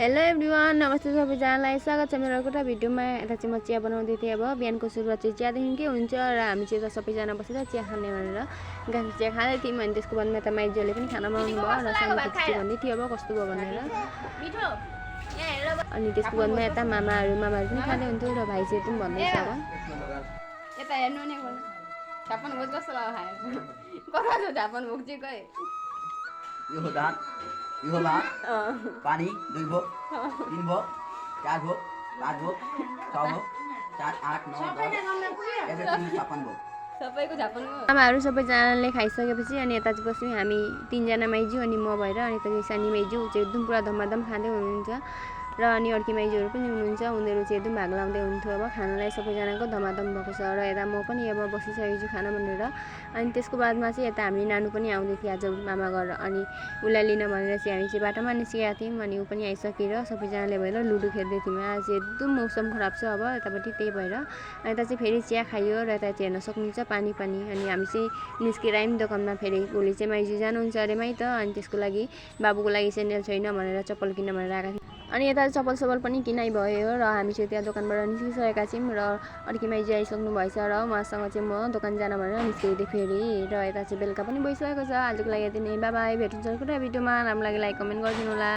Hello everyone, नमस्ते सबैजनालाई स्वागत छ मेरो एउटा भिडियोमा। यता चाहिँ म चिया बनाउँदै थिएँ। अब बिहानको सुरुवात चाहिँ चियादेखिकै हुन्छ र हामी चाहिँ सबैजना बसेर चिया खाने भनेर गाँस चिया खाँदै थियौँ। अनि त्यसको बादमा यता माइजूले पनि खाना बनाउनु भयो र सानो चाहिँ भन्दै थियो अब कस्तो भयो भनेर। अनि त्यसको बादमा यता मामाहरू पनि खाँदै हुन्थ्यो र भाइ चाहिँ पनि भन्दैछ अब यता हेर्नु नि झापन भोज कस्तो लाग्यो खाएर कता छ झापन भोज चाहिँ गए यो भात पानी 2 भोग 3 भोग 4 भोग 5 भोग 6 भोग 7 8 9 10 एभ्रिथिङ 56 भोग सबैको झापन आमाहरू सबैजनाले खाइसकेपछि अनि यता चाहिँ बस्यौँ हामी 3 जना माइजू अनि म भएर। अनि यता चाहिँ सानी माइजू चाहिँ एकदम पुरा धमाधम खाँदै हुनुहुन्छ र अनि अर्की माइजूहरू पनि हुनुहुन्छ। उनीहरू चाहिँ एकदम भाग लाउँदै हुन्थ्यो अब खानालाई सबैजनाको धमाधम भएको छ र यता म पनि अब बसिसकेको छु खाना भनेर। अनि त्यसको बादमा चाहिँ यता हामी नानु पनि आउँदै थियो आज मामा घर। अनि उसलाई लिन भनेर चाहिँ हामी चाहिँ बाटोमा निस्केका थियौँ। अनि ऊ पनि आइसकेर सबैजनाले भएर लुडो खेल्दै थियौँ। आज एकदम मौसम खराब छ अब यतापट्टि, त्यही भएर यता चाहिँ फेरि चिया खायो र यता चाहिँ हेर्न सक्नुहुन्छ पानी। अनि हामी चाहिँ निस्केर आयौँ दोकानमा। फेरि भोलि चाहिँ माइजू जानुहुन्छ अरे माइत, अनि त्यसको लागि बाबुको लागि सेन्डल छैन भनेर चप्पल किन्न भनेर आएका थियौँ। अनि यता चप्पल सप्पल पनि किनाइ भयो र हामी चाहिँ त्यहाँ दोकानबाट निस्किसकेका छौँ र अर्की माइजू आइसक्नु भएछ र उहाँसँग चाहिँ म दोकान जान भनेर निस्केको थिएँ फेरि। र यता चाहिँ बेलुका पनि भइसकेको छ। आजको लागि यति नै, बाई बाई। भेट्नुहुन्छ अर्को भिडियोमा। राम्रो लागि लाइक कमेन्ट गरिदिनु होला।